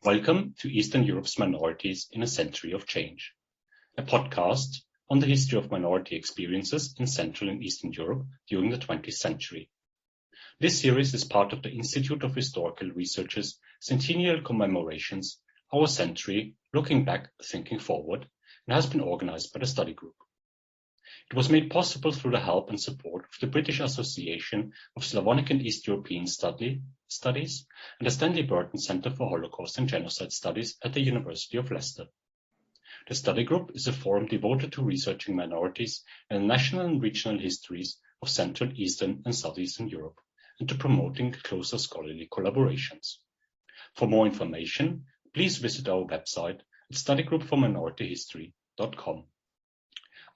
Welcome to Eastern Europe's Minorities in a Century of Change, a podcast on the history of minority experiences in Central and Eastern Europe during the 20th century. This series is part of the Institute of Historical Research's centennial commemorations, Our Century, Looking Back, Thinking Forward, and has been organized by the study group. It was made possible through the help and support of the British Association of Slavonic and East European Studies and the Stanley Burton Center for Holocaust and Genocide Studies at the University of Leicester. The study group is a forum devoted to researching minorities and national and regional histories of Central, Eastern and Southeastern Europe, and to promoting closer scholarly collaborations. For more information, please visit our website at studygroupforminorityhistory.com.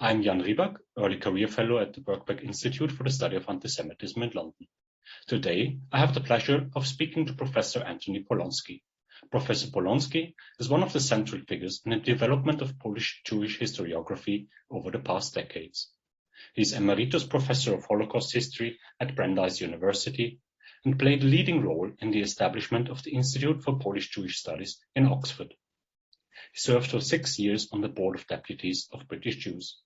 I'm Jan Rybak, Early Career Fellow at the Birkbeck Institute for the Study of Antisemitism in London. Today, I have the pleasure of speaking to Professor Antony Polonsky. Professor Polonsky is one of the central figures in the development of Polish Jewish historiography over the past decades. He is Emeritus Professor of Holocaust History at Brandeis University and played a leading role in the establishment of the Institute for Polish Jewish Studies in Oxford. He served for 6 years on the Board of Deputies of British Jews.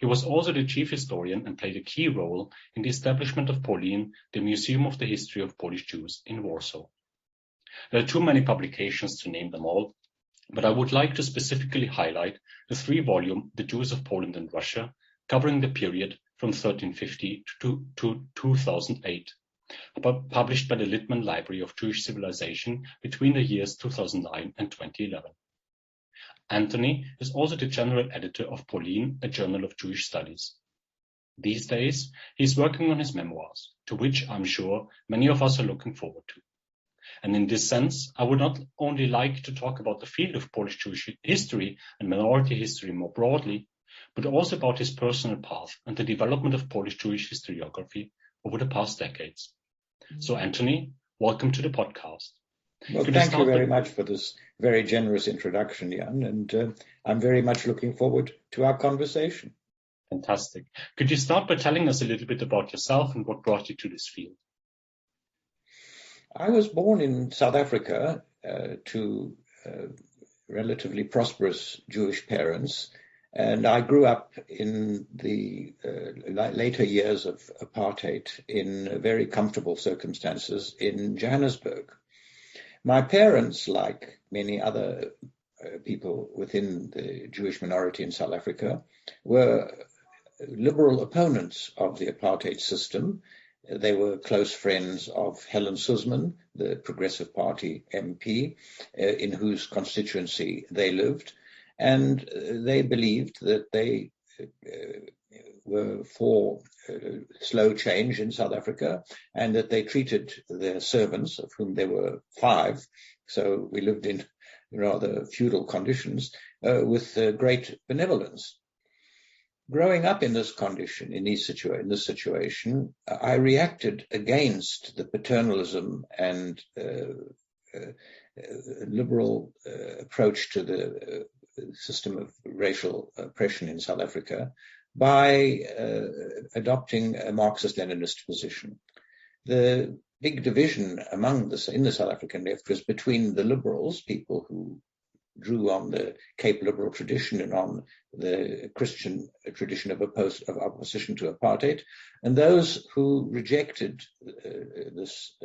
He was also the chief historian and played a key role in the establishment of Polin, the Museum of the History of Polish Jews in Warsaw. There are too many publications to name them all, but I would like to specifically highlight the 3-volume The Jews of Poland and Russia, covering the period from 1350 to 2008, published by the Littman Library of Jewish Civilization between the years 2009 and 2011. Antony is also the general editor of Polin, a journal of Jewish studies. These days, he is working on his memoirs, to which I'm sure many of us are looking forward to. And in this sense, I would not only like to talk about the field of Polish Jewish history and minority history more broadly, but also about his personal path and the development of Polish Jewish historiography over the past decades. So, Antony, welcome to the podcast. Well, thank you very much for this very generous introduction, Jan, and I'm very much looking forward to our conversation. Fantastic. Could you start by telling us a little bit about yourself and what brought you to this field? I was born in South Africa to relatively prosperous Jewish parents, and I grew up in the later years of apartheid in very comfortable circumstances in Johannesburg. My parents, like many other people within the Jewish minority in South Africa, were liberal opponents of the apartheid system. They were close friends of Helen Suzman, the Progressive Party MP, in whose constituency they lived, and they believed that they were for slow change in South Africa, and that they treated their servants, of whom there were 5, so we lived in rather feudal conditions, with great benevolence. Growing up in this condition, in this situation, I reacted against the paternalism and liberal approach to the system of racial oppression in South Africa by adopting a Marxist-Leninist position. The big division in the South African left was between the liberals, people who drew on the Cape liberal tradition and on the Christian tradition of opposition to apartheid, and those who rejected this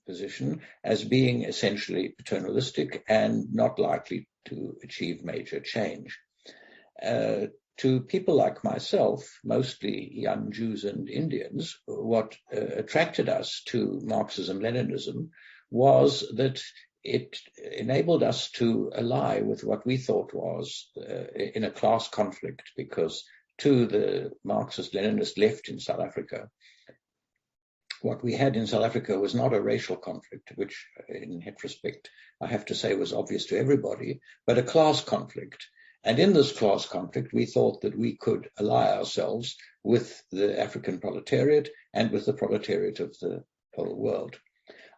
position as being essentially paternalistic and not likely to achieve major change. To people like myself, mostly young Jews and Indians, what attracted us to Marxism-Leninism was that it enabled us to ally with what we thought was in a class conflict, because to the Marxist-Leninist left in South Africa, what we had in South Africa was not a racial conflict, which in retrospect I have to say was obvious to everybody, but a class conflict. And in this class conflict, we thought that we could ally ourselves with the African proletariat and with the proletariat of the whole world.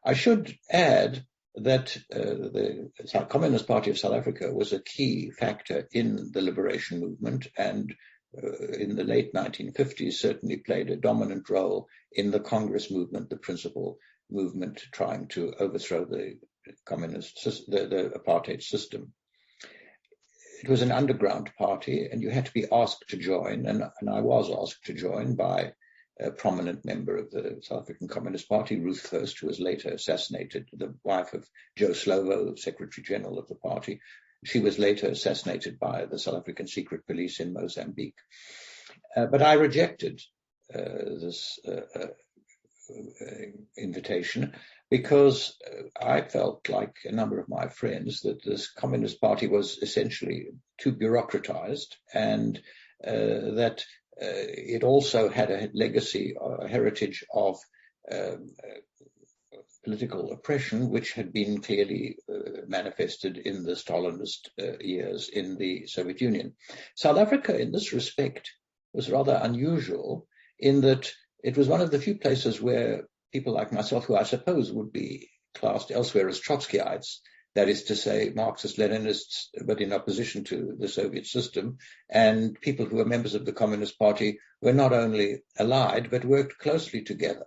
I should add that the Communist Party of South Africa was a key factor in the liberation movement, and in the late 1950s certainly played a dominant role in the Congress movement, the principal movement trying to overthrow the the apartheid system. It was an underground party, and you had to be asked to join, and I was asked to join by a prominent member of the South African Communist Party, Ruth First, who was later assassinated, the wife of Joe Slovo, Secretary General of the party. She was later assassinated by the South African secret police in Mozambique. But I rejected this invitation because I felt, like a number of my friends, that this Communist Party was essentially too bureaucratized, and that it also had a legacy, a heritage of political oppression, which had been clearly manifested in the Stalinist years in the Soviet Union. South Africa, in this respect, was rather unusual in that it was one of the few places where people like myself, who I suppose would be classed elsewhere as Trotskyites, that is to say, Marxist-Leninists, but in opposition to the Soviet system, and people who were members of the Communist Party were not only allied, but worked closely together.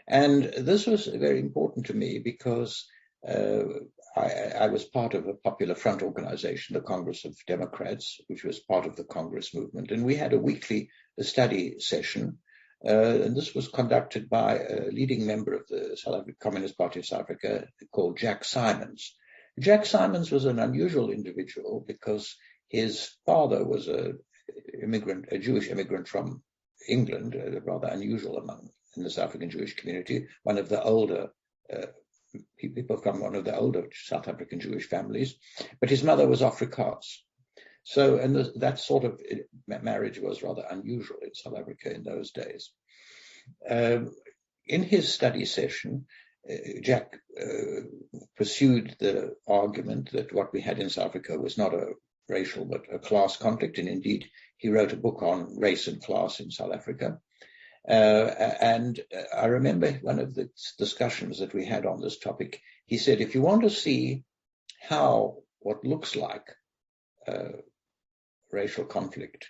And this was very important to me because I was part of a Popular Front organization, the Congress of Democrats, which was part of the Congress movement. And we had a weekly study session, and this was conducted by a leading member of the South African Communist Party of South Africa called Jack Simons. Jack Simons was an unusual individual because his father was a Jewish immigrant from England, rather unusual in the South African Jewish community, one of the older people from one of the older South African Jewish families, but his mother was Afrikaans. So, and that sort of marriage was rather unusual in South Africa in those days. In his study session, Jack pursued the argument that what we had in South Africa was not a racial but a class conflict, and indeed he wrote a book on race and class in South Africa. And I remember one of the discussions that we had on this topic, he said, if you want to see how what looks like racial conflict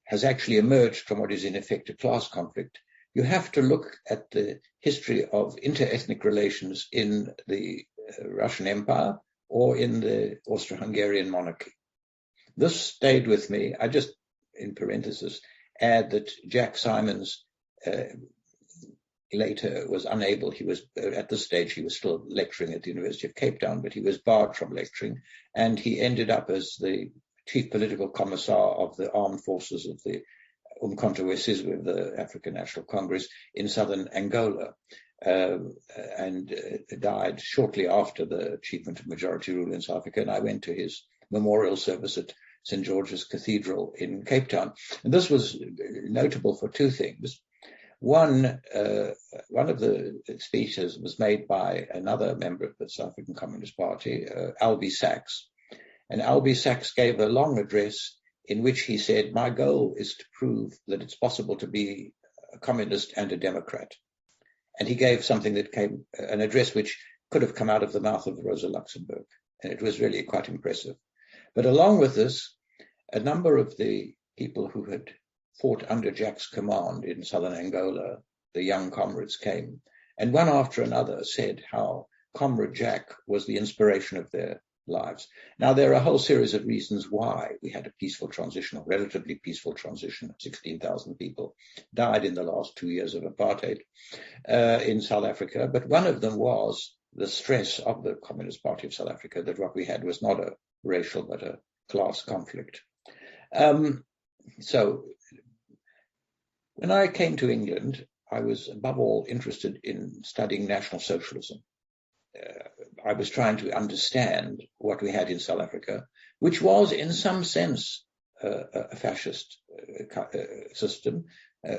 has actually emerged from what is in effect a class conflict, you have to look at the history of inter-ethnic relations in the Russian Empire or in the Austro-Hungarian monarchy. This stayed with me. I just, in parenthesis, add that Jack Simons later was unable. He was, at this stage, he was still lecturing at the University of Cape Town, but he was barred from lecturing, and he ended up as the chief political commissar of the armed forces of the Umkhonto we Sizwe, the African National Congress, in southern Angola, and died shortly after the achievement of majority rule in South Africa. And I went to his memorial service at St. George's Cathedral in Cape Town. And this was notable for two things. One of the speeches was made by another member of the South African Communist Party, Albie Sachs. And Albie Sachs gave a long address in which he said, my goal is to prove that it's possible to be a communist and a Democrat. And he gave something that came, an address which could have come out of the mouth of Rosa Luxemburg. And it was really quite impressive. But along with this, a number of the people who had fought under Jack's command in southern Angola, the young comrades came, and one after another said how Comrade Jack was the inspiration of their lives. Now, there are a whole series of reasons why we had a peaceful transition, or relatively peaceful transition. 16,000 people died in the last 2 years of apartheid in South Africa, but one of them was the stress of the Communist Party of South Africa that what we had was not a racial but a class conflict. So when I came to England, I was above all interested in studying National Socialism. I was trying to understand what we had in South Africa, which was in some sense a fascist system,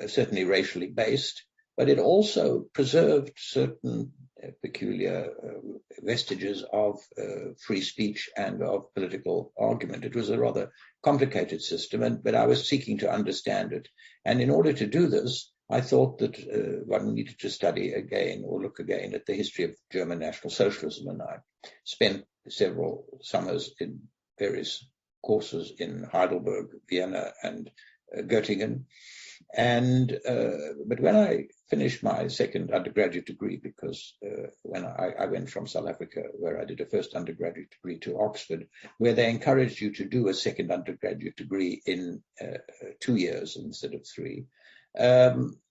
certainly racially based, but it also preserved certain peculiar vestiges of free speech and of political argument. It was a rather complicated system, but I was seeking to understand it. And in order to do this, I thought that one needed to study again or look again at the history of German National Socialism. And I spent several summers in various courses in Heidelberg, Vienna, and Göttingen. And but when I finished my second undergraduate degree, because when I went from South Africa, where I did a first undergraduate degree, to Oxford, where they encouraged you to do a second undergraduate degree in 2 years instead of 3,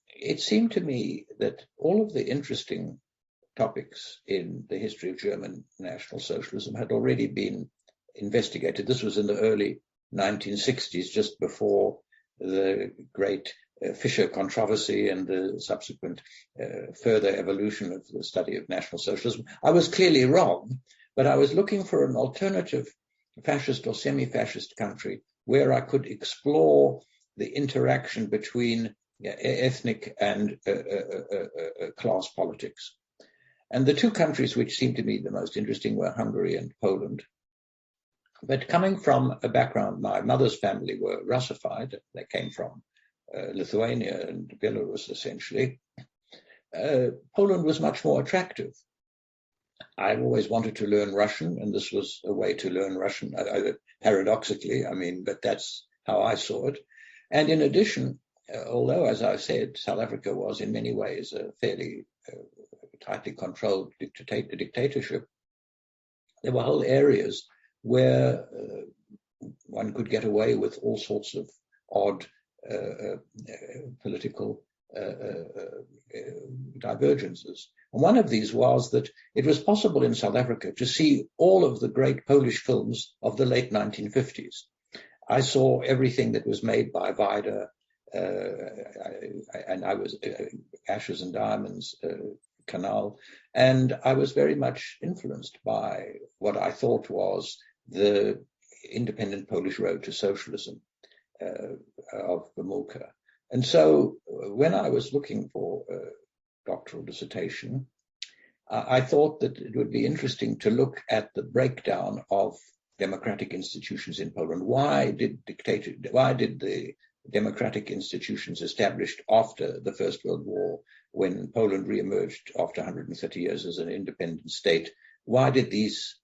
it seemed to me that all of the interesting topics in the history of German National Socialism had already been investigated. This was in the early 1960s, just before the great Fischer controversy and the subsequent further evolution of the study of National Socialism. I was clearly wrong, but I was looking for an alternative fascist or semi-fascist country where I could explore the interaction between ethnic and class politics. And the two countries which seemed to me the most interesting were Hungary and Poland. But coming from a background, my mother's family were Russified. They came from Lithuania and Belarus, essentially. Poland was much more attractive. I've always wanted to learn Russian, and this was a way to learn Russian, paradoxically, but that's how I saw it. And in addition, although, as I said, South Africa was in many ways a fairly tightly controlled dictatorship, there were whole areas where one could get away with all sorts of odd political divergences. And one of these was that it was possible in South Africa to see all of the great Polish films of the late 1950s. I saw everything that was made by Vida, and I was Ashes and Diamonds, Canal, and I was very much influenced by what I thought was the independent Polish road to socialism of Gomulka. And so when I was looking for a doctoral dissertation, I thought that it would be interesting to look at the breakdown of democratic institutions in Poland. Why did the democratic institutions established after the First World War, when Poland reemerged after 130 years as an independent state, why did these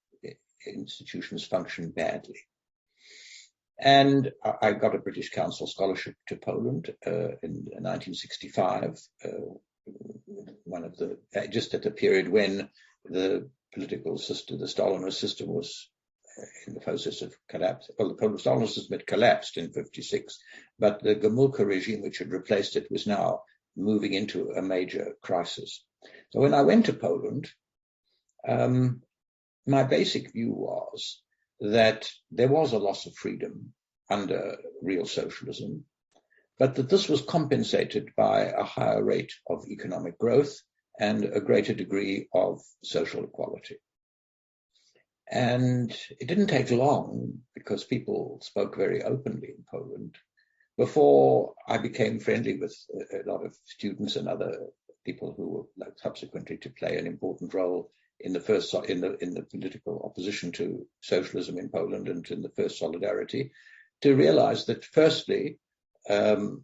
institutions function badly? And I got a British Council scholarship to Poland in 1965, just at the period when the political system, the Stalinist system, was in the process of collapse. Well, the Stalinist system had collapsed in 1956, but the Gomulka regime, which had replaced it, was now moving into a major crisis. So when I went to Poland, my basic view was that there was a loss of freedom under real socialism, but that this was compensated by a higher rate of economic growth and a greater degree of social equality. And it didn't take long, because people spoke very openly in Poland, before I became friendly with a lot of students and other people who were subsequently to play an important role in the political opposition to socialism in Poland and in the first Solidarity, to realize that firstly, the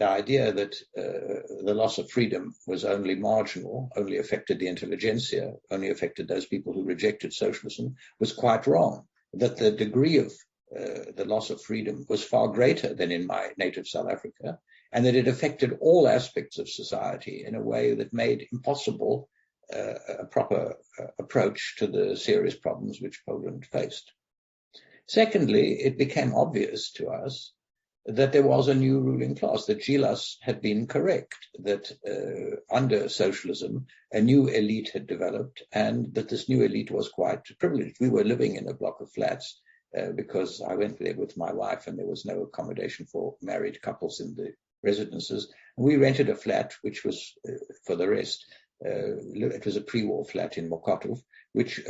idea that the loss of freedom was only marginal, only affected the intelligentsia, only affected those people who rejected socialism, was quite wrong. That the degree of the loss of freedom was far greater than in my native South Africa, and that it affected all aspects of society in a way that made impossible a proper approach to the serious problems which Poland faced. Secondly, it became obvious to us that there was a new ruling class, that Gilas had been correct, that under socialism, a new elite had developed, and that this new elite was quite privileged. We were living in a block of flats because I went there with my wife, and there was no accommodation for married couples in the residences. And we rented a flat, which was, for the rest, it was a pre-war flat in Mokotów, which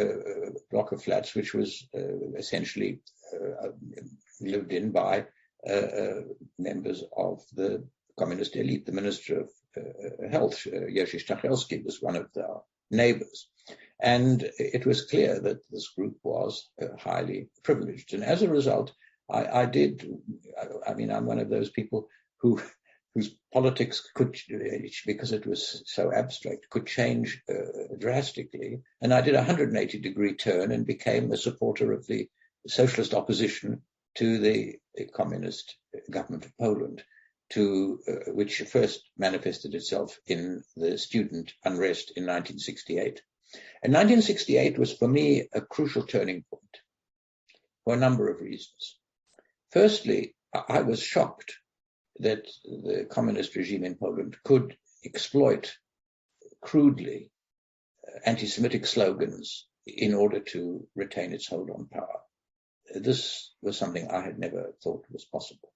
block of flats, which was essentially lived in by members of the communist elite. The Minister of Health, Jerzy Stachelski, was one of their neighbors. And it was clear that this group was highly privileged. And as a result, I'm one of those people whose politics could, because it was so abstract, could change drastically. And I did a 180-degree turn and became a supporter of the socialist opposition to the communist government of Poland, which first manifested itself in the student unrest in 1968. And 1968 was for me a crucial turning point for a number of reasons. Firstly, I was shocked that the communist regime in Poland could exploit crudely anti-Semitic slogans in order to retain its hold on power. This was something I had never thought was possible.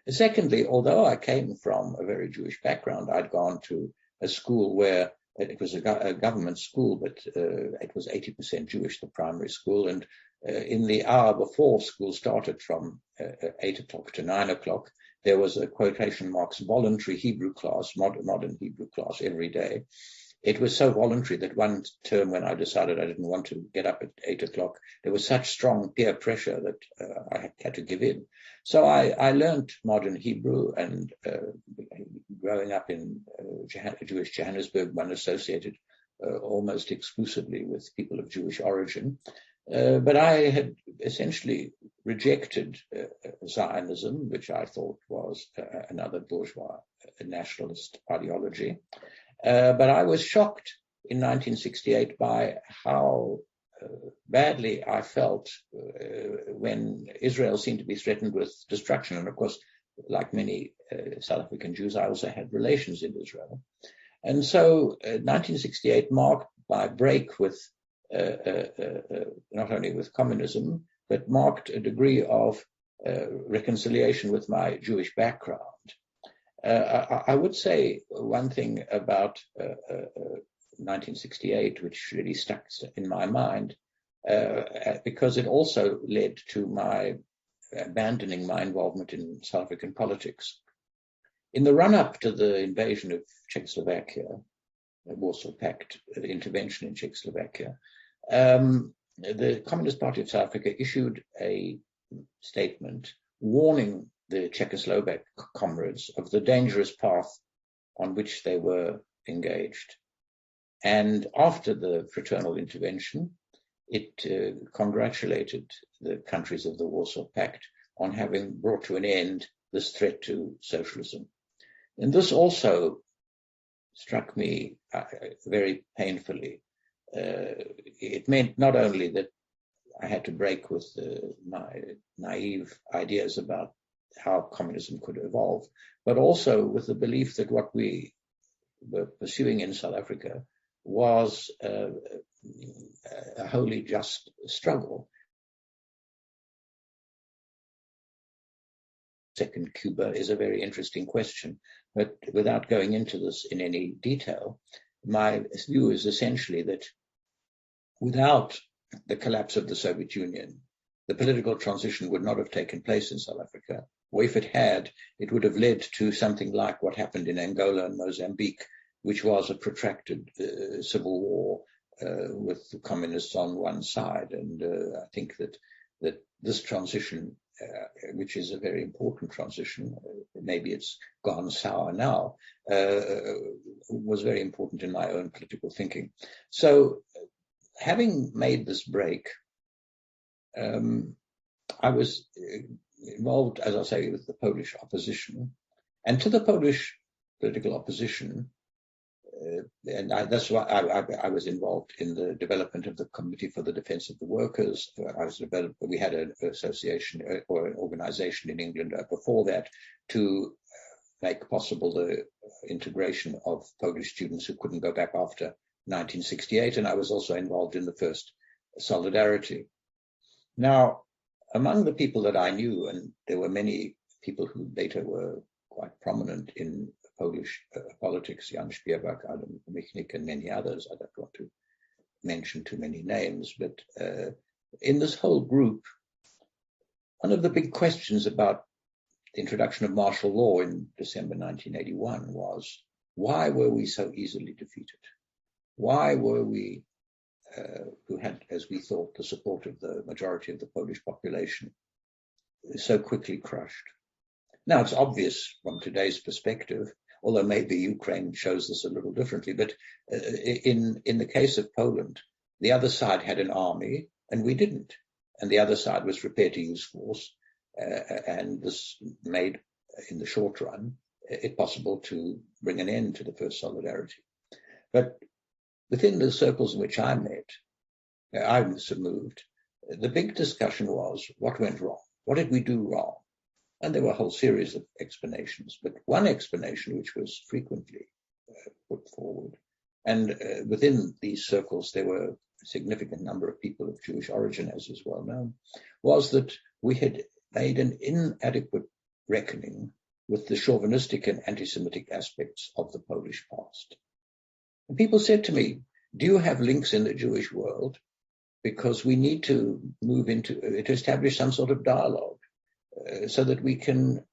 Secondly, although I came from a very Jewish background, I'd gone to a school where it was a government school, but it was 80% Jewish, the primary school. And in the hour before school started, from 8 o'clock to 9 o'clock, there was a quotation marks voluntary Hebrew class, modern Hebrew class every day. It was so voluntary that one term, when I decided I didn't want to get up at 8 o'clock, there was such strong peer pressure that I had to give in. So I learned modern Hebrew, and growing up in Jewish Johannesburg, one associated almost exclusively with people of Jewish origin. But I had essentially rejected Zionism, which I thought was another bourgeois nationalist ideology. But I was shocked in 1968 by how badly I felt when Israel seemed to be threatened with destruction. And of course, like many South African Jews, I also had relations in Israel. And so 1968 marked my break with not only with communism, but marked a degree of reconciliation with my Jewish background. I would say one thing about 1968, which really stuck in my mind, because it also led to my abandoning my involvement in South African politics. In the run-up to the invasion of Czechoslovakia, the Warsaw Pact intervention in Czechoslovakia, the Communist Party of South Africa issued a statement warning the Czechoslovak comrades of the dangerous path on which they were engaged. And after the fraternal intervention, it congratulated the countries of the Warsaw Pact on having brought to an end this threat to socialism. And this also struck me very painfully. It meant not only that I had to break with my naive ideas about how communism could evolve, but also with the belief that what we were pursuing in South Africa was a wholly just struggle. Second Cuba is a very interesting question, but without going into this in any detail, my view is essentially that without the collapse of the Soviet Union, the political transition would not have taken place in South Africa. Or if it had, it would have led to something like what happened in Angola and Mozambique, which was a protracted civil war with the communists on one side. And I think that this transition, which is a very important transition, maybe it's gone sour now, was very important in my own political thinking. So having made this break, I was involved, as I say, with the Polish opposition, and to the Polish political opposition, that's why I was involved in the development of the Committee for the Defense of the Workers. We had an association or an organization in England before that to make possible the integration of Polish students who couldn't go back after 1968, and I was also involved in the first Solidarity. Now, among the people that I knew, and there were many people who later were quite prominent in Polish politics, Jan Rybak, Adam Michnik, and many others. I don't want to mention too many names, but in this whole group, one of the big questions about the introduction of martial law in December 1981 was, why were we so easily defeated? Why were we, who had, as we thought, the support of the majority of the Polish population, so quickly crushed? Now, it's obvious from today's perspective, although maybe Ukraine shows this a little differently, but in the case of Poland, the other side had an army and we didn't. And the other side was prepared to use force. and this made, in the short run, it possible to bring an end to the first solidarity. But within the circles in which I met, I was moved, the big discussion was what went wrong? What did we do wrong? And there were a whole series of explanations, but one explanation which was frequently put forward, and within these circles there were a significant number of people of Jewish origin, as is well known, was that we had made an inadequate reckoning with the chauvinistic and anti-Semitic aspects of the Polish past. And people said to me, do you have links in the Jewish world? Because we need to move to establish some sort of dialogue so that we can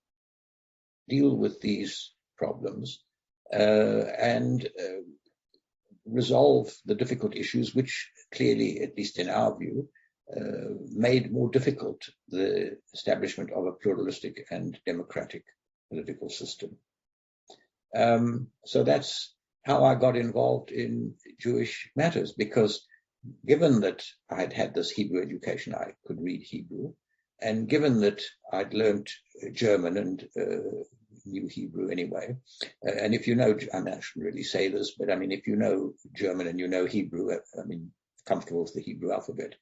deal with these problems and resolve the difficult issues which clearly, at least in our view, made more difficult the establishment of a pluralistic and democratic political system. So that's how I got involved in Jewish matters, because given that I'd had this Hebrew education, I could read Hebrew, and given that I'd learned German and knew Hebrew anyway, and if you know, I mean, I shouldn't really say this, but I mean, if you know German and you know Hebrew, I mean, comfortable with the Hebrew alphabet,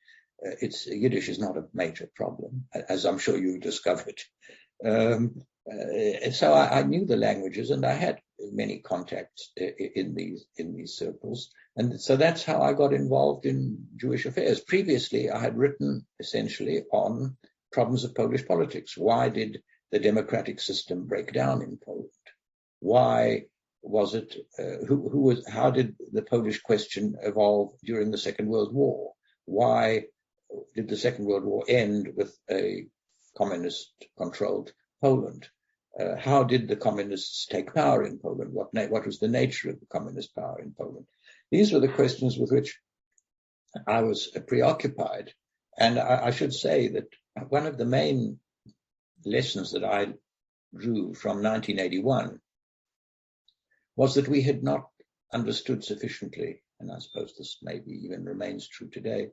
Yiddish is not a major problem, as I'm sure you've discovered. So I knew the languages, and I had many contacts in these circles, and so that's how I got involved in Jewish affairs. Previously, I had written essentially on problems of Polish politics. Why did the democratic system break down in Poland? Why was it? How did the Polish question evolve during the Second World War? Why did the Second World War end with a communist-controlled Poland? How did the communists take power in Poland? What was the nature of the communist power in Poland? These were the questions with which I was preoccupied. And I should say that one of the main lessons that I drew from 1981 was that we had not understood sufficiently, and I suppose this maybe even remains true today,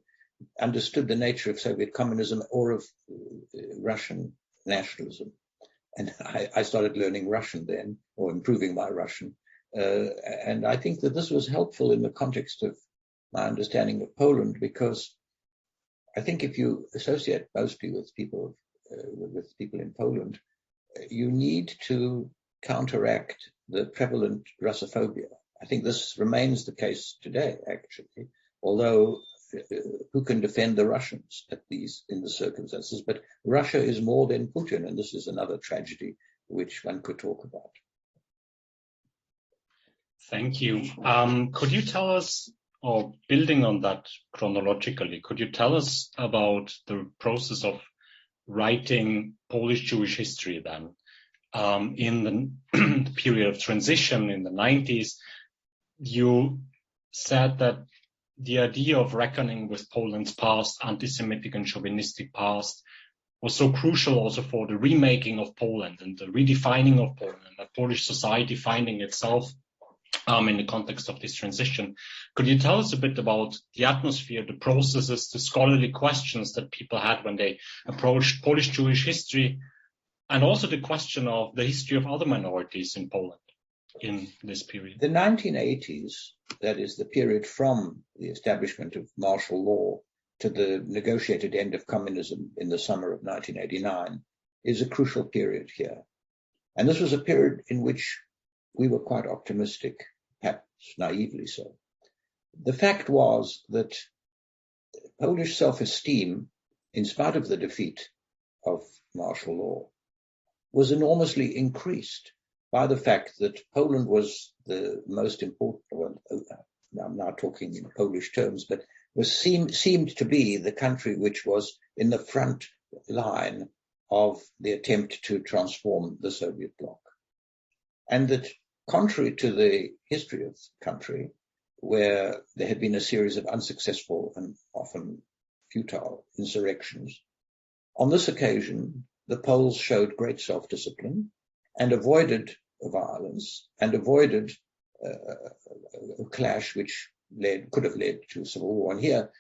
understood the nature of Soviet communism or of Russian nationalism. And I started learning Russian then, or improving my Russian. And I think that this was helpful in the context of my understanding of Poland, because I think if you associate mostly with people in Poland, you need to counteract the prevalent Russophobia. I think this remains the case today, actually, although who can defend the Russians in the circumstances? But Russia is more than Putin, and this is another tragedy which one could talk about. Thank you. Could you tell us, or building on that chronologically, could you tell us about the process of writing Polish Jewish history then? In the period of transition in the 90s, you said that the idea of reckoning with Poland's past, anti-Semitic and chauvinistic past, was so crucial also for the remaking of Poland and the redefining of Poland, and that Polish society finding itself in the context of this transition. Could you tell us a bit about the atmosphere, the processes, the scholarly questions that people had when they approached Polish Jewish history, and also the question of the history of other minorities in Poland in this period? The 1980s, that is the period from the establishment of martial law to the negotiated end of communism in the summer of 1989, is a crucial period here. And this was a period in which we were quite optimistic, perhaps naively so. The fact was that Polish self-esteem, in spite of the defeat of martial law, was enormously increased by the fact that Poland was the most important, well, I'm now talking in Polish terms, but seemed to be the country which was in the front line of the attempt to transform the Soviet bloc. And that contrary to the history of the country, where there had been a series of unsuccessful and often futile insurrections, on this occasion, the Poles showed great self-discipline and avoided violence and avoided a clash which could have led to civil war. And here,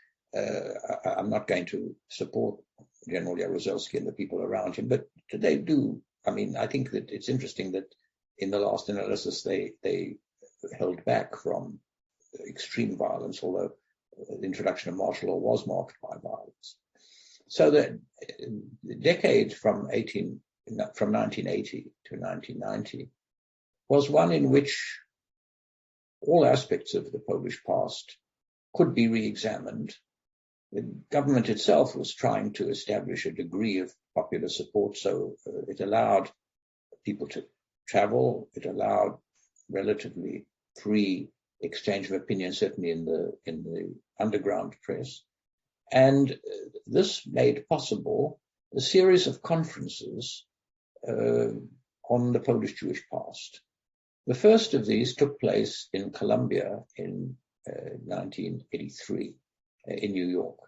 I'm not going to support General Jaruzelski and the people around him, but they do. I mean, I think that it's interesting that in the last analysis they held back from extreme violence, although the introduction of martial law was marked by violence. So the decade from 1980 to 1990 was one in which all aspects of the Polish past could be re-examined. The government itself was trying to establish a degree of popular support, so it allowed people to travel, it allowed relatively free exchange of opinion, certainly in the underground press. And this made possible a series of conferences on the Polish Jewish past. The first of these took place in Columbia in 1983 in New York.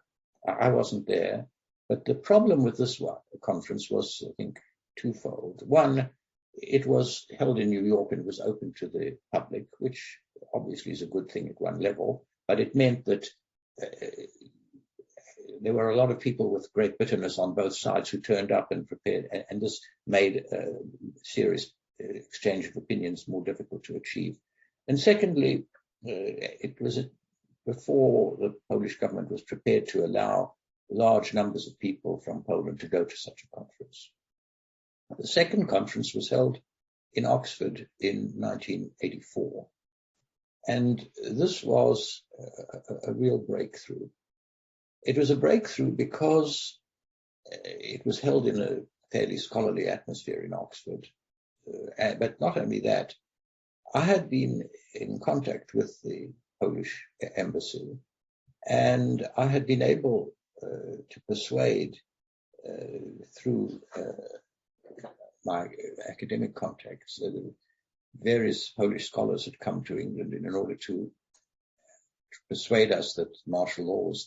I wasn't there, but the problem with this conference was, I think, twofold. One, it was held in New York and was open to the public, which obviously is a good thing at one level, but it meant that there were a lot of people with great bitterness on both sides who turned up and prepared, and this made serious exchange of opinions more difficult to achieve. And secondly, it was before the Polish government was prepared to allow large numbers of people from Poland to go to such a conference. The second conference was held in Oxford in 1984. And this was a real breakthrough. It was a breakthrough because it was held in a fairly scholarly atmosphere in Oxford. But not only that, I had been in contact with the Polish embassy, and I had been able to persuade through my academic contacts, various Polish scholars had come to England in order to persuade us that martial law was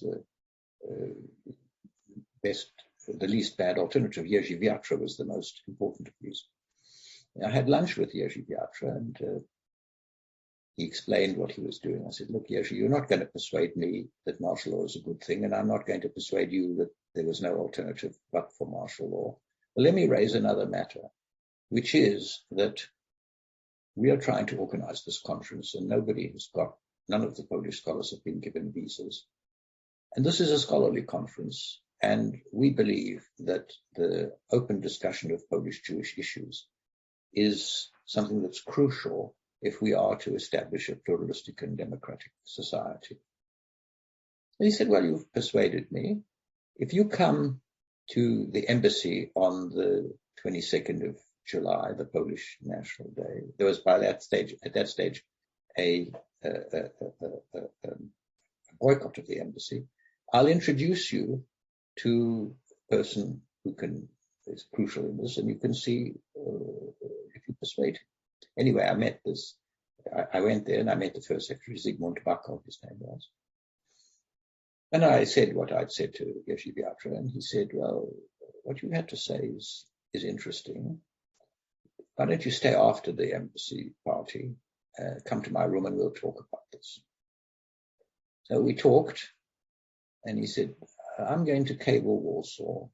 the least bad alternative. Jerzy Wiatra was the most important of these. I had lunch with Jerzy Wiatra, and he explained what he was doing. I said, look, Jerzy, you're not going to persuade me that martial law is a good thing, and I'm not going to persuade you that there was no alternative but for martial law. Well, let me raise another matter, which is that we are trying to organize this conference, and none of the Polish scholars have been given visas. And this is a scholarly conference, and we believe that the open discussion of Polish Jewish issues is something that's crucial if we are to establish a pluralistic and democratic society. And he said, well, you've persuaded me. If you come to the embassy on the 22nd of July, the Polish National Day, there was at that stage, a boycott of the embassy. I'll introduce you to a person who is crucial in this, and you can see if you persuade him. Anyway, I went there and I met the first secretary, Zygmunt Bakov, his name was. And I said what I'd said to Jerzy Wiatra, and he said, well, what you had to say is interesting. Why don't you stay after the embassy party, come to my room and we'll talk about this. So we talked, and he said, I'm going to cable Warsaw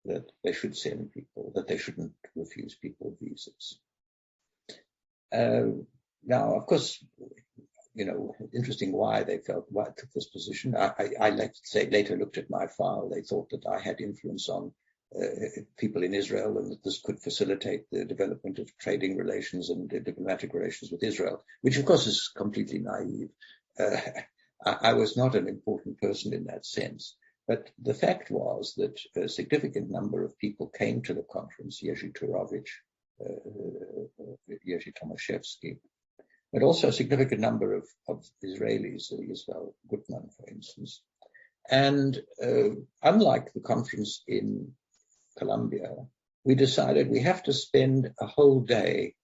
that they should send people, that they shouldn't refuse people visas. Now, of course, interesting why they took this position. I like to say later looked at my file. They thought that I had influence on people in Israel, and that this could facilitate the development of trading relations and diplomatic relations with Israel, which of course is completely naive. I was not an important person in that sense. But the fact was that a significant number of people came to the conference, Jerzy Turovich, Jerzy Tomaszewski, but also a significant number of Israelis, Yisrael Gutman, for instance. And unlike the conference in Columbia, we decided we have to spend a whole day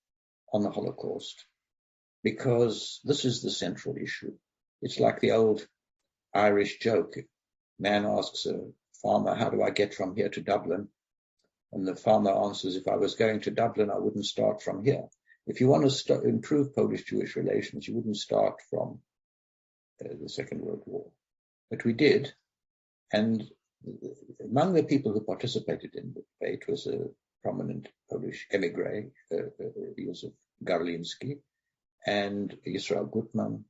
on the Holocaust, because this is the central issue. It's like the old Irish joke. Man asks a farmer, how do I get from here to Dublin? And the farmer answers, if I was going to Dublin, I wouldn't start from here. If you want to improve Polish-Jewish relations, you wouldn't start from the Second World War. But we did. And Among the people who participated in the debate was a prominent Polish emigre, Józef Garliński, and Israel Gutman,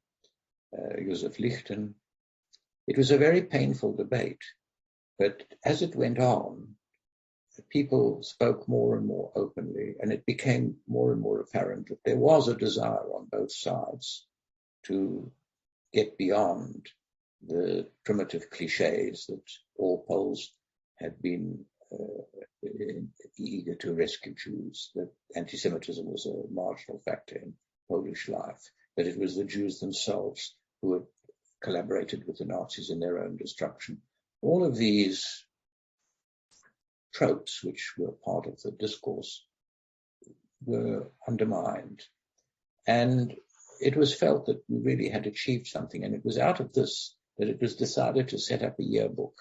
Józef Lichten. It was a very painful debate, but as it went on, people spoke more and more openly, and it became more and more apparent that there was a desire on both sides to get beyond the primitive cliches that all Poles had been eager to rescue Jews, that anti-Semitism was a marginal factor in Polish life, that it was the Jews themselves who had collaborated with the Nazis in their own destruction. All of these tropes, which were part of the discourse, were undermined. And it was felt that we really had achieved something. And it was out of this that it was decided to set up a yearbook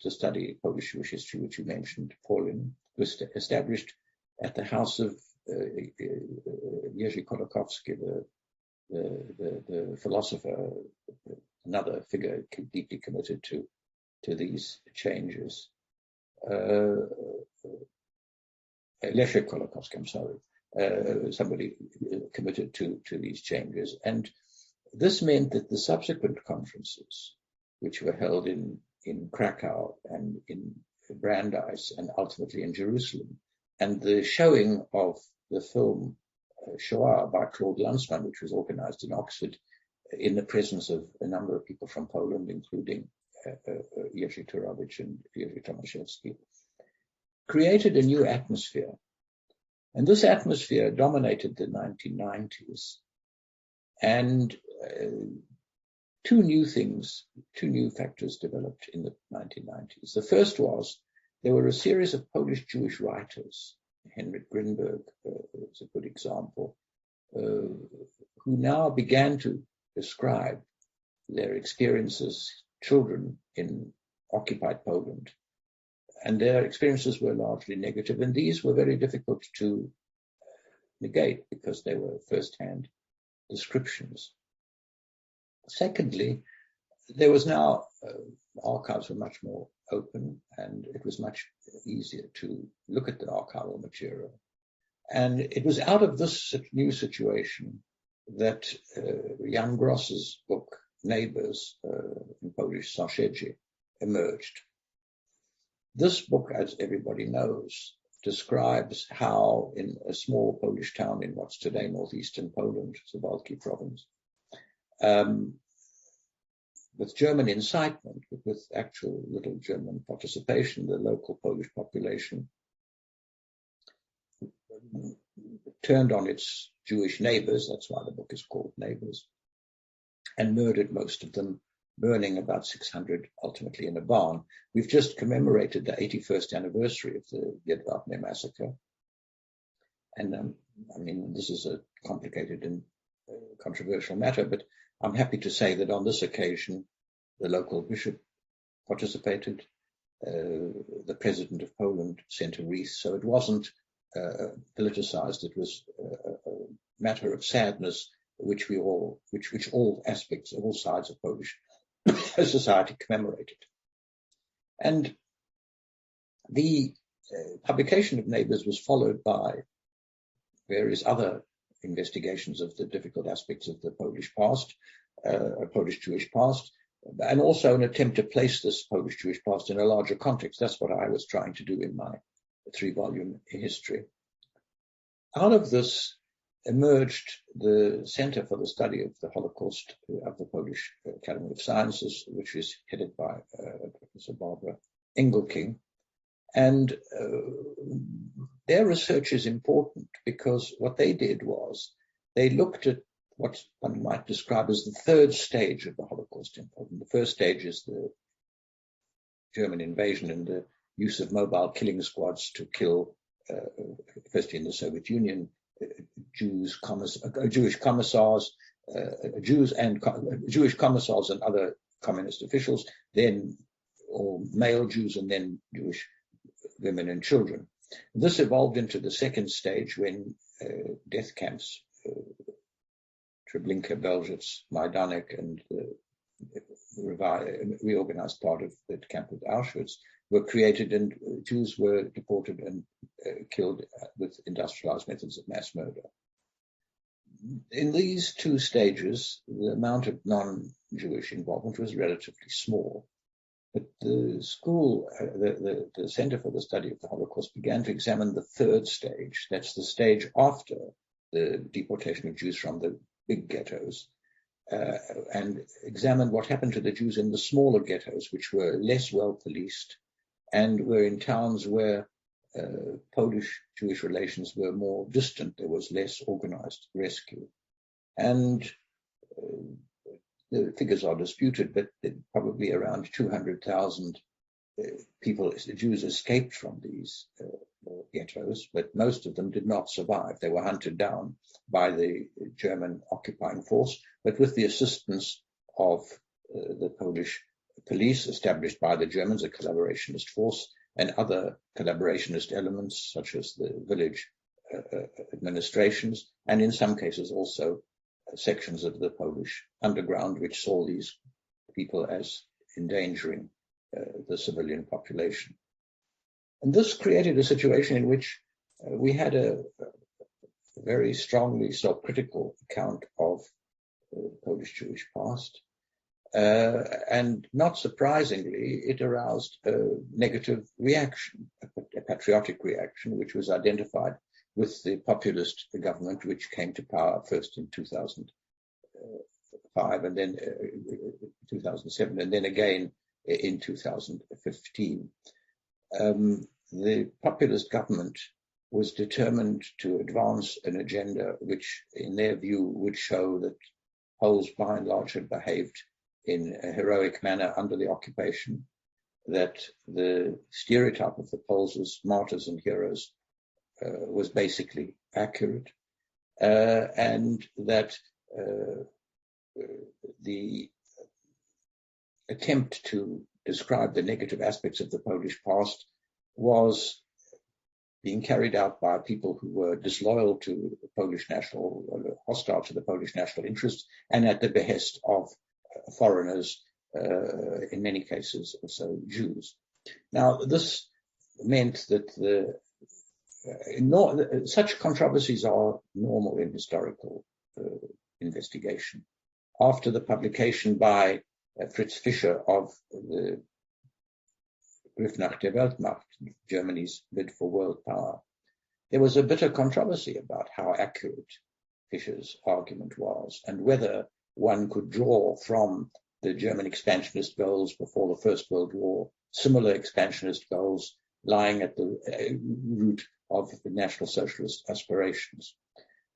to study Polish Jewish history, which you mentioned. Polin was established at the house of Jerzy Kolakowski, the philosopher, another figure deeply committed to these changes. Leszek Kolakowski, I'm sorry, somebody committed to these changes. And this meant that the subsequent conferences, which were held in Krakow and in Brandeis and ultimately in Jerusalem, and the showing of the film Shoah by Claude Lanzmann, which was organized in Oxford in the presence of a number of people from Poland, including Jerzy Turowicz and Jerzy Tomaszewski, created a new atmosphere. And this atmosphere dominated the 1990s. And two new factors developed in the 1990s. The first was there were a series of Polish Jewish writers, Henryk Grinberg is a good example, who now began to describe their experiences, children in occupied Poland. And their experiences were largely negative, and these were very difficult to negate because they were first-hand descriptions. Secondly, there was now, archives were much more open, and it was much easier to look at the archival material. And it was out of this new situation that Jan Gross's book, Neighbors, in Polish, Sąsiedzi, emerged. This book, as everybody knows, describes how in a small Polish town in what's today northeastern Poland, Suwałki province, with German incitement, but with actual little German participation, the local Polish population turned on its Jewish neighbors, that's why the book is called Neighbors, and murdered most of them, burning about 600 ultimately in a barn. We've just commemorated the 81st anniversary of the Jedwabne massacre. And this is a complicated and controversial matter, but I'm happy to say that on this occasion, the local bishop participated, the president of Poland sent a wreath, so it wasn't politicized. It was a matter of sadness, which all aspects, all sides of Polish society commemorated. And the publication of Neighbors was followed by various other investigations of the difficult aspects of the Polish past, Polish Jewish past, and also an attempt to place this Polish Jewish past in a larger context. That's what I was trying to do in my 3-volume history. Out of this emerged the Center for the Study of the Holocaust of the Polish Academy of Sciences, which is headed by Professor Barbara Engelking. And their research is important because what they did was they looked at what one might describe as the third stage of the Holocaust in Poland. The first stage is the German invasion and the use of mobile killing squads to kill, firstly in the Soviet Union, Jewish commissars and other communist officials, then or male Jews, and then Jewish women and children. This evolved into the second stage when death camps, Treblinka, Belzec, Majdanek, and reorganized part of the camp at Auschwitz, were created, and Jews were deported and killed with industrialized methods of mass murder. In these two stages, the amount of non-Jewish involvement was relatively small. But the school, the Center for the Study of the Holocaust, began to examine the third stage. That's the stage after the deportation of Jews from the big ghettos, and examined what happened to the Jews in the smaller ghettos, which were less well policed and were in towns where Polish-Jewish relations were more distant. There was less organized rescue. And the figures are disputed, but probably around 200,000 people, Jews, escaped from these ghettos, but most of them did not survive. They were hunted down by the German occupying force, but with the assistance of the Polish police established by the Germans, a collaborationist force, and other collaborationist elements such as the village administrations, and in some cases also sections of the Polish underground, which saw these people as endangering the civilian population. And this created a situation in which we had a very strongly self-critical account of the Polish-Jewish past. And not surprisingly, it aroused a negative reaction, a patriotic reaction, which was identified with the populist government, which came to power first in 2005 and then 2007, and then again in 2015. The populist government was determined to advance an agenda which, in their view, would show that Poles, by and large, had behaved in a heroic manner under the occupation, that the stereotype of the Poles as martyrs and heroes was basically accurate, and that the attempt to describe the negative aspects of the Polish past was being carried out by people who were disloyal to the Polish national, or hostile to the Polish national interests, and at the behest of foreigners, in many cases also Jews. Now, this meant that such controversies are normal in historical investigation. After the publication by Fritz Fischer of the Griff nach der Weltmacht, Germany's bid for world power, there was a bitter controversy about how accurate Fischer's argument was and whether one could draw from the German expansionist goals before the First World War similar expansionist goals lying at the root of the National Socialist aspirations.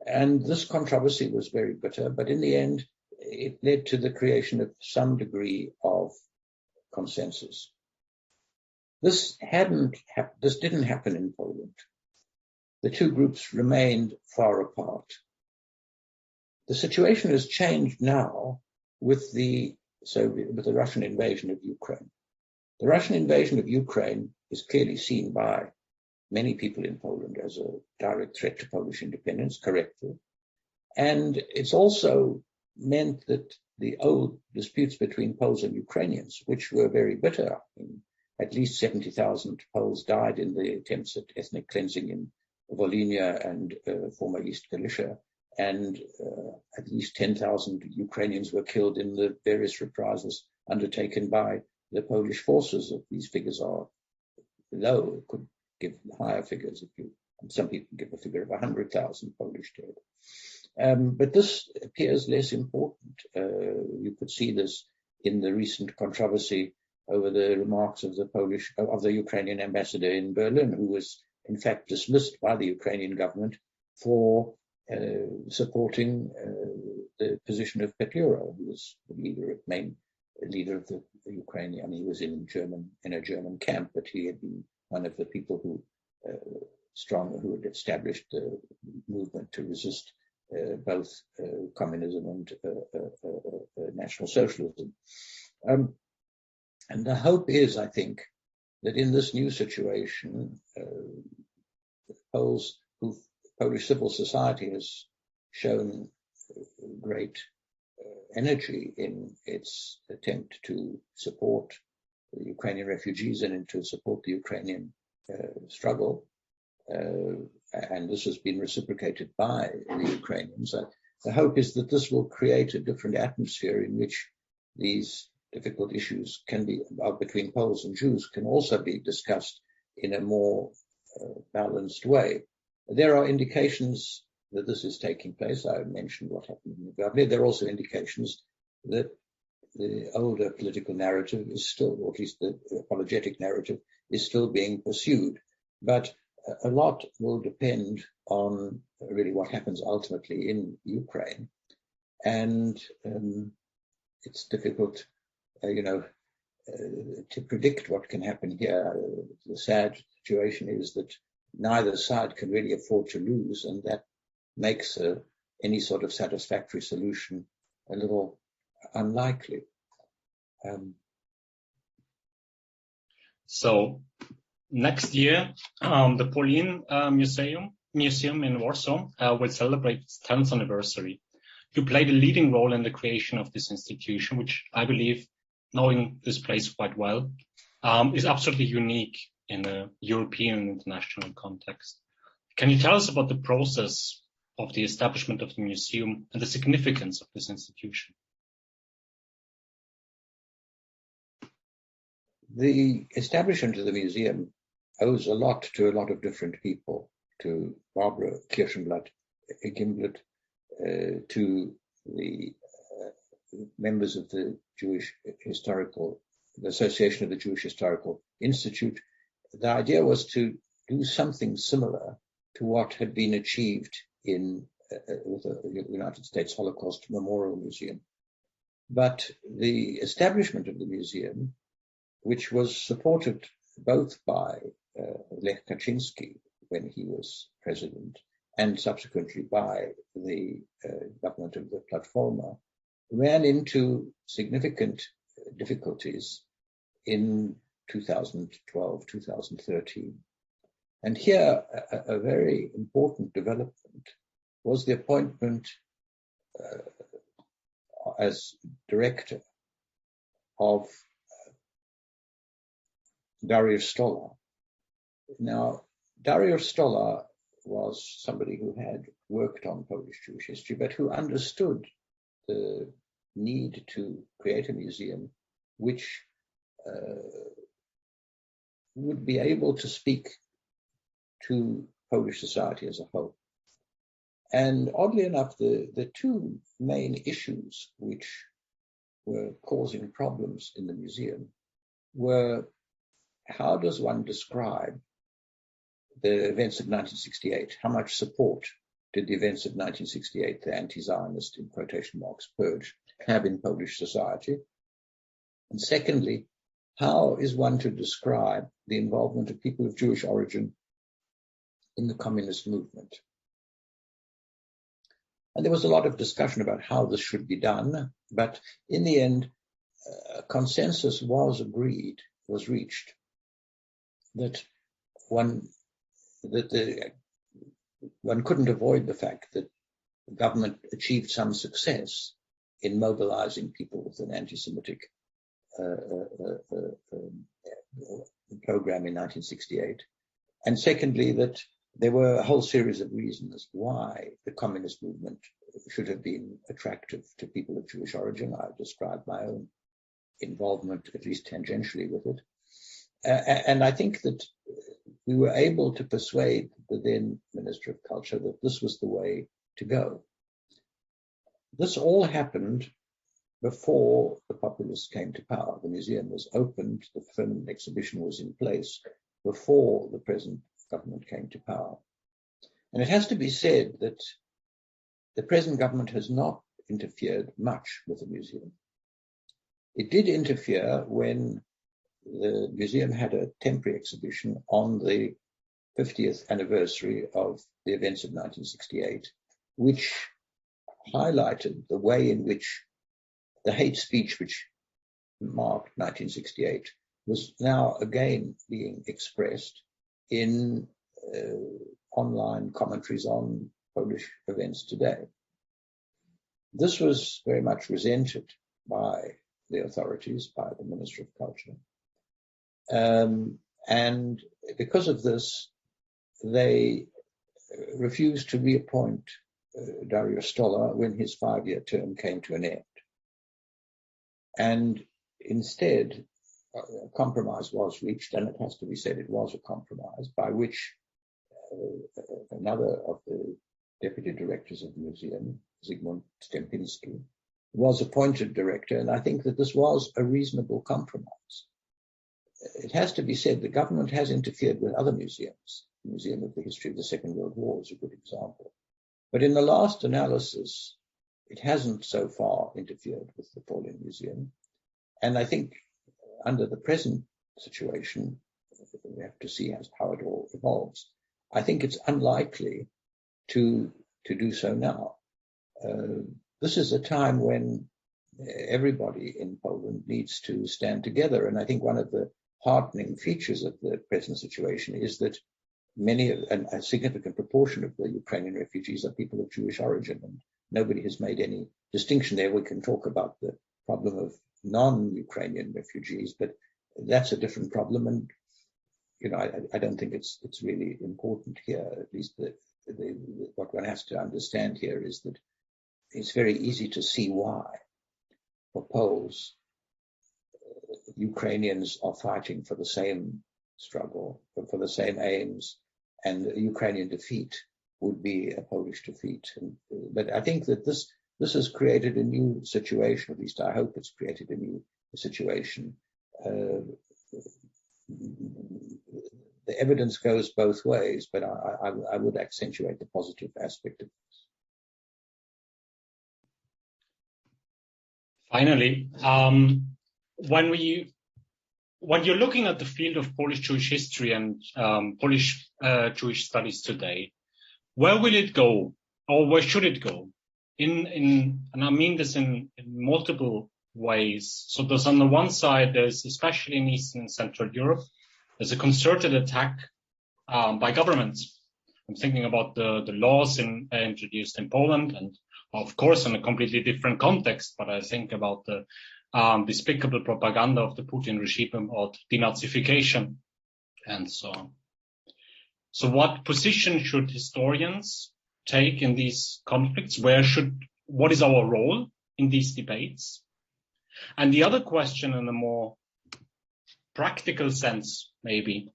And this controversy was very bitter, but in the end, it led to the creation of some degree of consensus. This didn't happen in Poland. The two groups remained far apart. The situation has changed now with the Russian invasion of Ukraine. The Russian invasion of Ukraine is clearly seen by many people in Poland as a direct threat to Polish independence, correctly. And it's also meant that the old disputes between Poles and Ukrainians, which were very bitter, at least 70,000 Poles died in the attempts at ethnic cleansing in Volhynia and former East Galicia, and at least 10,000 Ukrainians were killed in the various reprisals undertaken by the Polish forces. These figures are low, could give higher figures. Some people give a figure of 100,000 Polish dead. But this appears less important. You could see this in the recent controversy over the remarks of the Ukrainian ambassador in Berlin, who was in fact dismissed by the Ukrainian government for supporting the position of Petlura, who was the main leader of the Ukrainian. I mean, he was in a German camp, but he had been one of the people who had established the movement to resist both communism and National Socialism. And the hope is, I think, that in this new situation, Polish civil society has shown great energy in its attempt to support the Ukrainian refugees and to support the Ukrainian struggle. And this has been reciprocated by the Ukrainians. The hope is that this will create a different atmosphere in which these difficult issues between Poles and Jews can also be discussed in a more balanced way. There are indications that this is taking place. I mentioned what happened in Birkbeck. There are also indications that the older political narrative is still, or at least the apologetic narrative, is still being pursued. But a lot will depend on really what happens ultimately in Ukraine. And it's difficult, to predict what can happen here. The sad situation is that neither side can really afford to lose, and that makes any sort of satisfactory solution a little unlikely. So next year, the Polin Museum in Warsaw will celebrate its 10th anniversary. You played a leading role in the creation of this institution, which I believe, knowing this place quite well, is absolutely unique in a European and international context. Can you tell us about the process of the establishment of the museum and the significance of this institution? The establishment of the museum owes a lot to a lot of different people, to Barbara Kirschenblatt-Gimblet, to the members of the Association of the Jewish Historical Institute. The idea was to do something similar to what had been achieved with the United States Holocaust Memorial Museum. But the establishment of the museum, which was supported both by Lech Kaczynski when he was president and subsequently by the government of the Platforma, ran into significant difficulties in 2012, 2013. And here, a very important development was the appointment as director of Dariusz Stolar. Now, Dariusz Stolar was somebody who had worked on Polish Jewish history, but who understood the need to create a museum which would be able to speak to Polish society as a whole. And oddly enough, the two main issues which were causing problems in the museum were: how does one describe the events of 1968? How much support did the events of 1968, the anti-Zionist, in quotation marks, purge, have in Polish society? And secondly, how is one to describe the involvement of people of Jewish origin in the communist movement? And there was a lot of discussion about how this should be done, but in the end, a consensus was reached, that one couldn't avoid the fact that the government achieved some success in mobilizing people with an anti-Semitic program in 1968. And secondly, that there were a whole series of reasons why the communist movement should have been attractive to people of Jewish origin. I've described my own involvement, at least tangentially, with it. And I think that we were able to persuade the then Minister of Culture that this was the way to go. This all happened before the populists came to power. The museum was opened, the permanent exhibition was in place before the present government came to power. And it has to be said that the present government has not interfered much with the museum. It did interfere when the museum had a temporary exhibition on the 50th anniversary of the events of 1968, which highlighted the way in which the hate speech which marked 1968 was now again being expressed in online commentaries on Polish events today. This was very much resented by the authorities, by the Ministry of Culture. And because of this, they refused to reappoint Dario Stoller when his 5-year term came to an end. And instead, a compromise was reached, and it has to be said it was a compromise, by which another of the deputy directors of the museum, Zygmunt Stempinski, was appointed director, and I think that this was a reasonable compromise. It has to be said the government has interfered with other museums. The Museum of the History of the Second World War is a good example. But in the last analysis, it hasn't so far interfered with the Pauline Museum. And I think under the present situation, we have to see how it all evolves. I think it's unlikely to do so now. This is a time when everybody in Poland needs to stand together. And I think one of the heartening features of the present situation is that a significant proportion of the Ukrainian refugees are people of Jewish origin, and nobody has made any distinction there. We can talk about the problem of non-Ukrainian refugees, but that's a different problem. And, I don't think it's really important here. At least what one has to understand here is that it's very easy to see why, for Poles, Ukrainians are fighting for the same struggle, for the same aims, and a Ukrainian defeat would be a Polish defeat. But I think that this has created a new situation, at least I hope it's created a new situation. The evidence goes both ways, but I would accentuate the positive aspect of this. Finally, when you're looking at the field of Polish Jewish history and Polish Jewish studies today, where will it go, or where should it go? And I mean this in multiple ways. So there's on the one side, there's especially in Eastern and Central Europe, there's a concerted attack by governments. I'm thinking about the laws introduced in Poland, and of course in a completely different context, but I think about the despicable propaganda of the Putin regime of denazification and so on. So what position should historians take in these conflicts? What is our role in these debates? And the other question, in a more practical sense, maybe,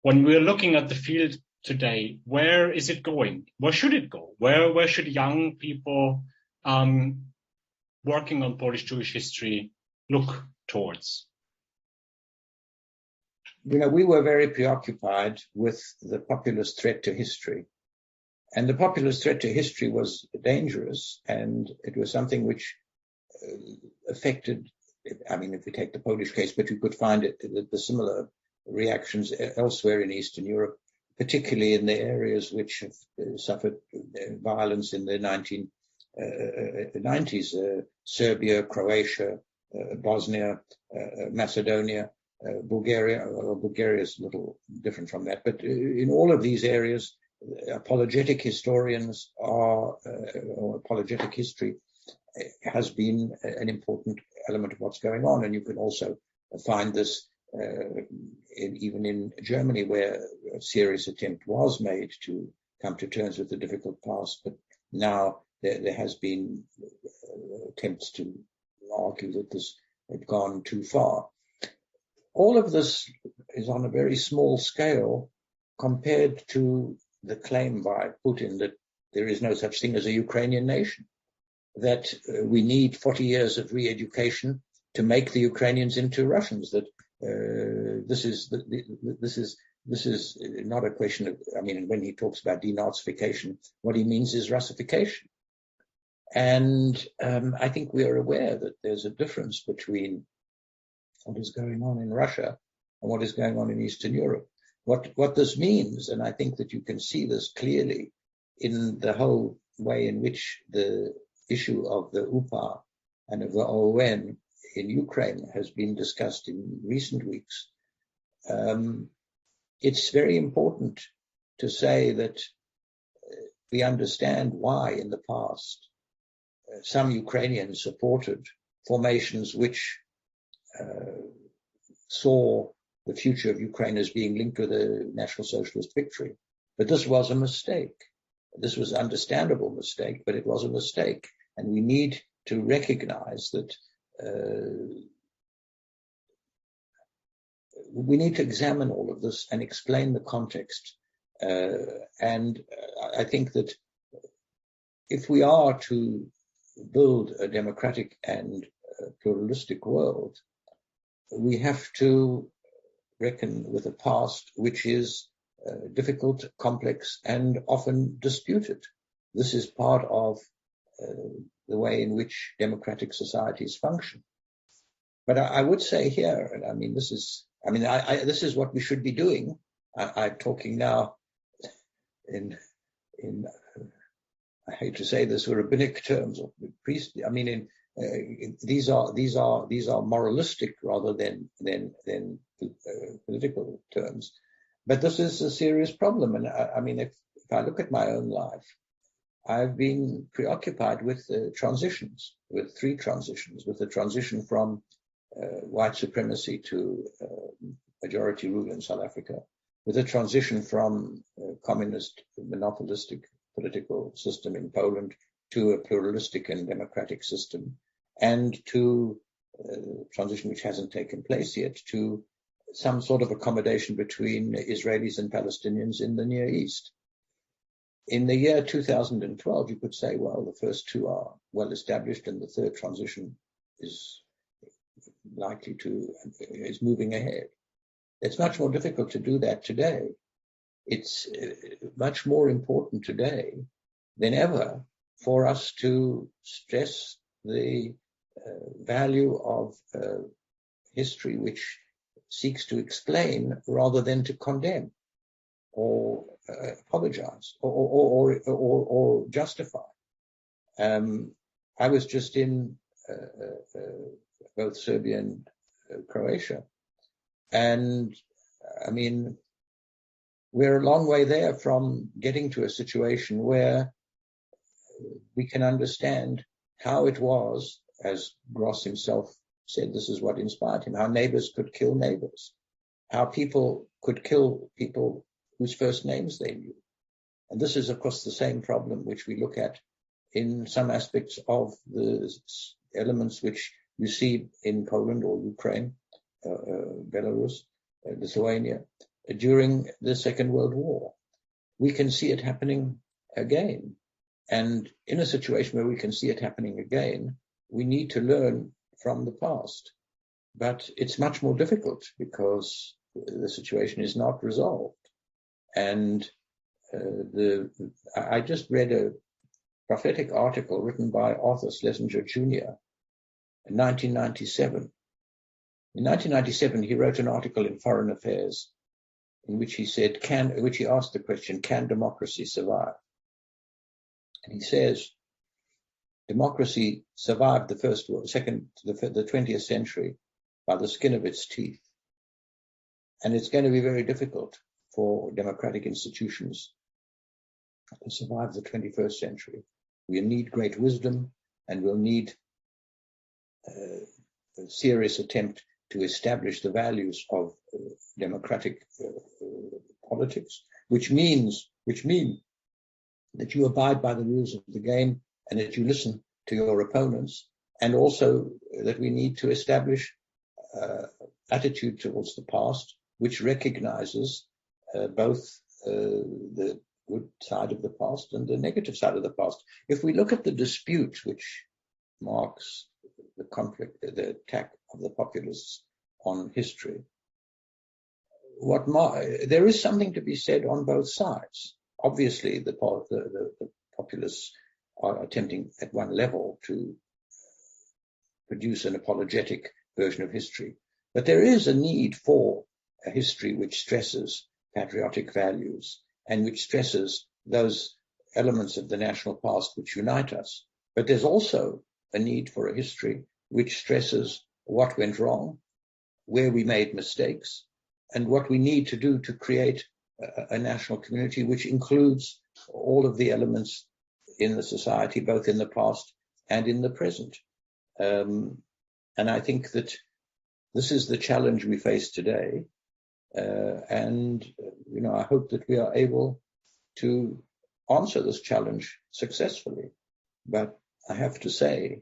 when we're looking at the field today, where is it going? Where should it go? Where should young people working on Polish Jewish history look towards? We were very preoccupied with the populist threat to history. And the populist threat to history was dangerous, and it was something which affected, if we take the Polish case, but you could find the similar reactions elsewhere in Eastern Europe, particularly in the areas which have suffered violence in the 1990s, Serbia, Croatia, Bosnia, Macedonia, Bulgaria. Well, Bulgaria is a little different from that, but in all of these areas, apologetic historians or apologetic history has been an important element of what's going on. And you can also find this even in Germany, where a serious attempt was made to come to terms with the difficult past, but now there has been attempts to argue that this had gone too far. All of this is on a very small scale compared to the claim by Putin that there is no such thing as a Ukrainian nation, that we need 40 years of re-education to make the Ukrainians into Russians, that this is not a question of, when he talks about denazification, what he means is Russification. And I think we are aware that there's a difference between what is going on in Russia and what is going on in Eastern Europe. What this means, and I think that you can see this clearly in the whole way in which the issue of the UPA and of the ON in Ukraine has been discussed in recent weeks. It's very important to say that we understand why in the past some Ukrainians supported formations which saw the future of Ukraine as being linked with a National Socialist victory. But this was a mistake. This was an understandable mistake, but it was a mistake. And we need to recognize that we need to examine all of this and explain the context. And I think that if we are to build a democratic and pluralistic world, we have to reckon with a past which is difficult, complex, and often disputed. This is part of the way in which democratic societies function. But I would say here, and I mean, this is what we should be doing. I'm talking now in I hate to say this, rabbinic terms or priestly. I mean, these are moralistic rather than political terms. But this is a serious problem. And I mean, if I look at my own life, I've been preoccupied with transitions, with three transitions, with the transition from white supremacy to majority rule in South Africa, with a transition from communist monopolistic political system in Poland to a pluralistic and democratic system, and to transition which hasn't taken place yet, to some sort of accommodation between Israelis and Palestinians in the Near East. In the year 2012, you could say, well, the first two are well established and the third transition is moving ahead. It's much more difficult to do that today. It's much more important today than ever for us to stress the value of history which seeks to explain rather than to condemn or apologize or justify. I was just in both Serbia and Croatia, and I mean, we're a long way there from getting to a situation where we can understand how it was, as Gross himself said, this is what inspired him, how neighbors could kill neighbors, how people could kill people whose first names they knew. And this is, of course, the same problem which we look at in some aspects of the elements which you see in Poland or Ukraine, Belarus, Lithuania, during the Second World War. We can see it happening again. And in a situation where we can see it happening again, we need to learn from the past. But it's much more difficult because the situation is not resolved. And I just read a prophetic article written by Arthur Schlesinger Jr. in 1997. In 1997, he wrote an article in Foreign Affairs in which he said, which he asked the question, can democracy survive? And he says, democracy survived the 20th century by the skin of its teeth. And it's going to be very difficult for democratic institutions to survive the 21st century. We'll need great wisdom, and we'll need a serious attempt to establish the values of democratic politics, which mean that you abide by the rules of the game and that you listen to your opponents, and also that we need to establish attitude towards the past, which recognizes both the good side of the past and the negative side of the past. If we look at the dispute which marks the conflict, the attack of the populists on history, there is something to be said on both sides. Obviously, the populists are attempting at one level to produce an apologetic version of history. But there is a need for a history which stresses patriotic values and which stresses those elements of the national past which unite us. But there's also a need for a history which stresses what went wrong, where we made mistakes, and what we need to do to create a national community which includes all of the elements in the society, both in the past and in the present. And I think that this is the challenge we face today. And I hope that we are able to answer this challenge successfully. But I have to say,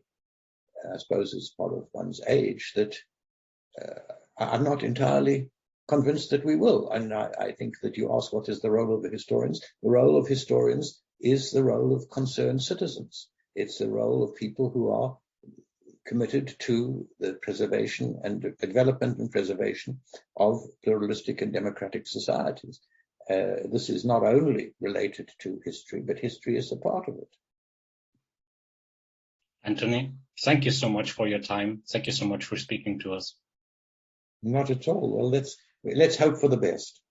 I suppose it's part of one's age, that I'm not entirely convinced that we will. And I think that you ask what is the role of the historians. The role of historians is the role of concerned citizens. It's the role of people who are committed to the preservation and development and preservation of pluralistic and democratic societies. This is not only related to history, but history is a part of it. Antony, thank you so much for your time. Thank you so much for speaking to us. Not at all. Well, let's hope for the best.